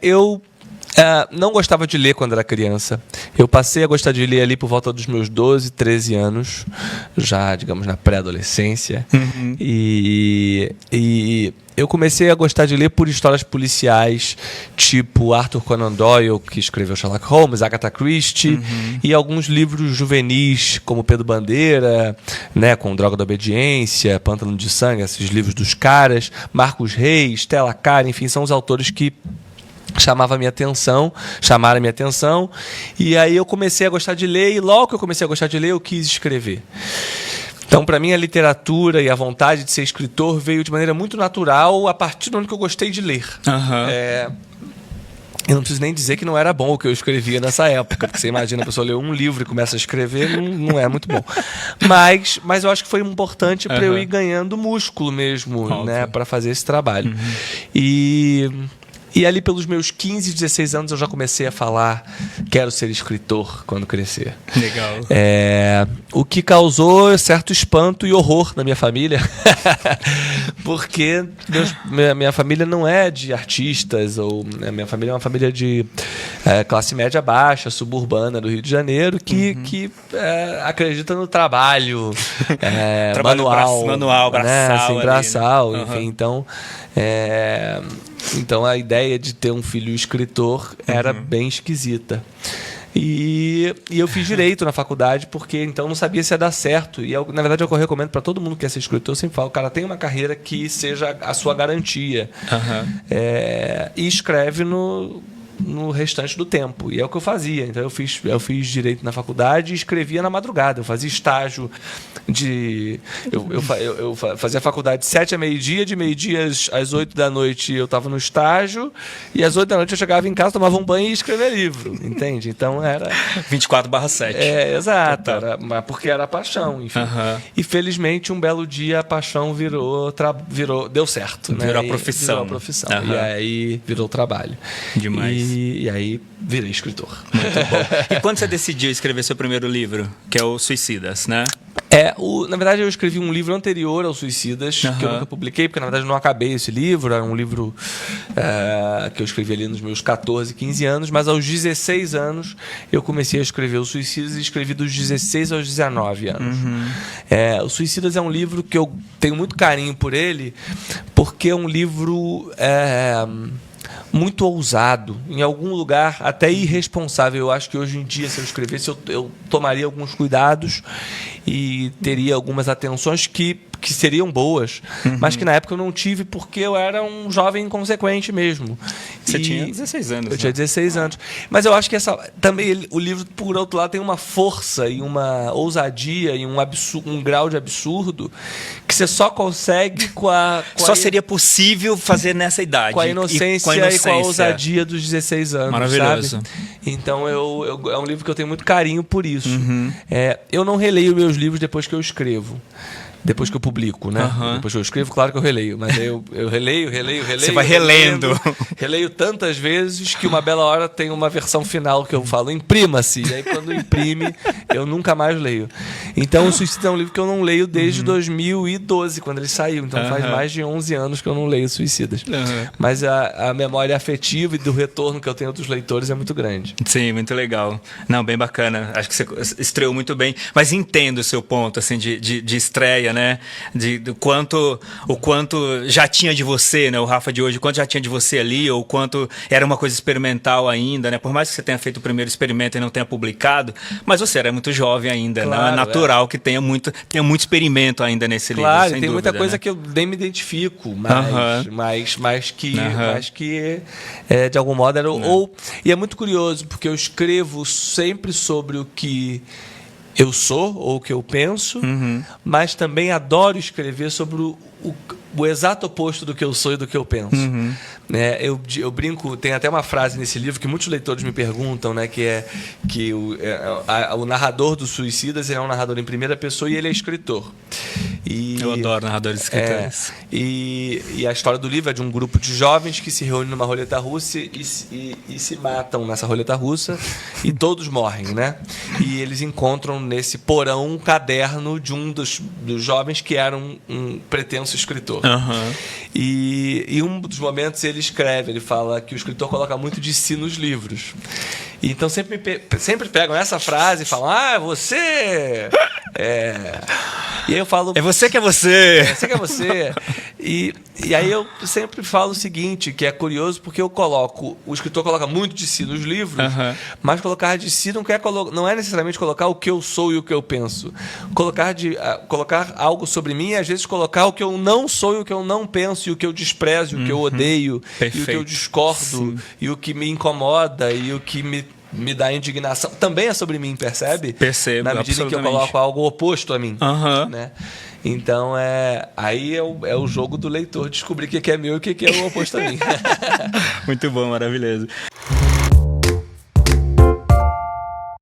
Eu não gostava de ler quando era criança. Eu passei a gostar de ler ali por volta dos meus 12, 13 anos, já, digamos, na pré-adolescência. Uhum. E eu comecei a gostar de ler por histórias policiais, tipo Arthur Conan Doyle, que escreveu Sherlock Holmes, Agatha Christie, e alguns livros juvenis, como Pedro Bandeira, né, com Droga da Obediência, Pântano de Sangue, esses livros dos caras, Marcos Reis, Stella Cara, enfim, são os autores que chamaram a minha atenção, e aí eu comecei a gostar de ler, e logo que eu comecei a gostar de ler, eu quis escrever. Então, para mim, a literatura e a vontade de ser escritor veio de maneira muito natural a partir do momento que eu gostei de ler. Uhum. Eu não preciso nem dizer que não era bom o que eu escrevia nessa época, porque você imagina a pessoa ler um livro e começa a escrever, não é muito bom. Mas eu acho que foi importante para eu ir ganhando músculo mesmo, né, para fazer esse trabalho. E ali pelos meus 15, 16 anos eu já comecei a falar: quero ser escritor quando crescer. Legal. O que causou certo espanto e horror na minha família, porque minha família não é de artistas, minha família é uma família de classe média baixa, suburbana do Rio de Janeiro, que acredita no trabalho, manual, braçal, né? Assim, braçal, ali, né? enfim, então a ideia de ter um filho escritor era bem esquisita. E eu fiz direito na faculdade, porque então não sabia se ia dar certo. E na verdade eu recomendo para todo mundo que quer ser escritor, eu sempre falo: cara, tem uma carreira que seja a sua garantia. E escreve no restante do tempo. E é o que eu fazia. Então eu fiz direito na faculdade e escrevia na madrugada. Eu fazia estágio eu fazia faculdade de 7 a meio-dia, de meio-dia às 8 da noite eu estava no estágio, e às 8 da noite eu chegava em casa, tomava um banho e escrevia livro, entende? Então era 24/7. Exato, mas porque era paixão, enfim. E felizmente um belo dia a paixão virou deu certo, né? Virou a profissão. Virou a profissão. E aí virou trabalho. Demais. E aí virei escritor. Muito bom. E quando você decidiu escrever seu primeiro livro, que é o Suicidas, né? Na verdade, eu escrevi um livro anterior ao Suicidas, que eu nunca publiquei, porque na verdade eu não acabei esse livro. Era um livro que eu escrevi ali nos meus 14, 15 anos, mas aos 16 anos eu comecei a escrever o Suicidas e escrevi dos 16 aos 19 anos. O Suicidas é um livro que eu tenho muito carinho por ele, porque é um livro muito ousado, em algum lugar até irresponsável. Eu acho que hoje em dia, se eu escrevesse, eu tomaria alguns cuidados e teria algumas atenções que seriam boas, mas que na época eu não tive, porque eu era um jovem inconsequente mesmo. Você tinha 16 anos. Eu tinha 16 anos. Mas eu acho que também o livro, por outro lado, tem uma força e uma ousadia e um grau de absurdo que você só consegue seria possível fazer nessa idade. Com a inocência e com a ousadia dos 16 anos. Maravilhoso. Sabe? Então é um livro que eu tenho muito carinho por isso. Eu não releio meus livros depois que eu escrevo. Depois que eu publico, né? Depois que eu escrevo, claro que eu releio. Mas eu releio. Você vai relendo. Releio tantas vezes que uma bela hora tem uma versão final que eu falo: imprima-se. E aí quando imprime, eu nunca mais leio. Então o Suicida é um livro que eu não leio desde 2012, quando ele saiu. Então faz mais de 11 anos que eu não leio Suicidas. Mas a memória afetiva e do retorno que eu tenho dos leitores é muito grande. Sim, muito legal. Não, bem bacana. Acho que você estreou muito bem. Mas entendo o seu ponto, assim, de estreia, né? O quanto já tinha de você, né? O Rafa de hoje, o quanto já tinha de você ali, ou o quanto era uma coisa experimental ainda, né? Por mais que você tenha feito o primeiro experimento e não tenha publicado, mas você era muito jovem ainda, claro, né? É natural que tenha muito experimento ainda nesse livro. Claro, sem tem dúvida, muita coisa, né? que eu nem me identifico, mas que de algum modo era. E é muito curioso, porque eu escrevo sempre sobre o que eu sou ou o que eu penso, mas também adoro escrever sobre o exato oposto do que eu sou e do que eu penso. Eu brinco, tem até uma frase nesse livro que muitos leitores me perguntam, né, que o narrador do Suicidas é um narrador em primeira pessoa e ele é escritor. Eu adoro narradores escritores. E a história do livro é de um grupo de jovens que se reúnem numa roleta russa e se matam nessa roleta russa e todos morrem, né? E eles encontram nesse porão um caderno de um dos jovens que era um pretenso escritor. E em um dos momentos ele escreve, ele fala que o escritor coloca muito de si nos livros. E então sempre pegam essa frase e falam: você... E aí eu falo... É você que é você! É você que é você! E aí eu sempre falo o seguinte, que é curioso, porque o escritor coloca muito de si nos livros, mas colocar de si não é necessariamente colocar o que eu sou e o que eu penso. Colocar algo sobre mim é, às vezes, colocar o que eu não sou e o que eu não penso, e o que eu desprezo, e o que eu odeio, Perfeito. e o que eu discordo, e o que me incomoda, e o que me dá indignação. Também é sobre mim, percebe? Percebo, na medida em que eu coloco algo oposto a mim. Né? Então, aí é o jogo do leitor descobrir o que é meu e o que é o oposto a mim. Muito bom, maravilhoso.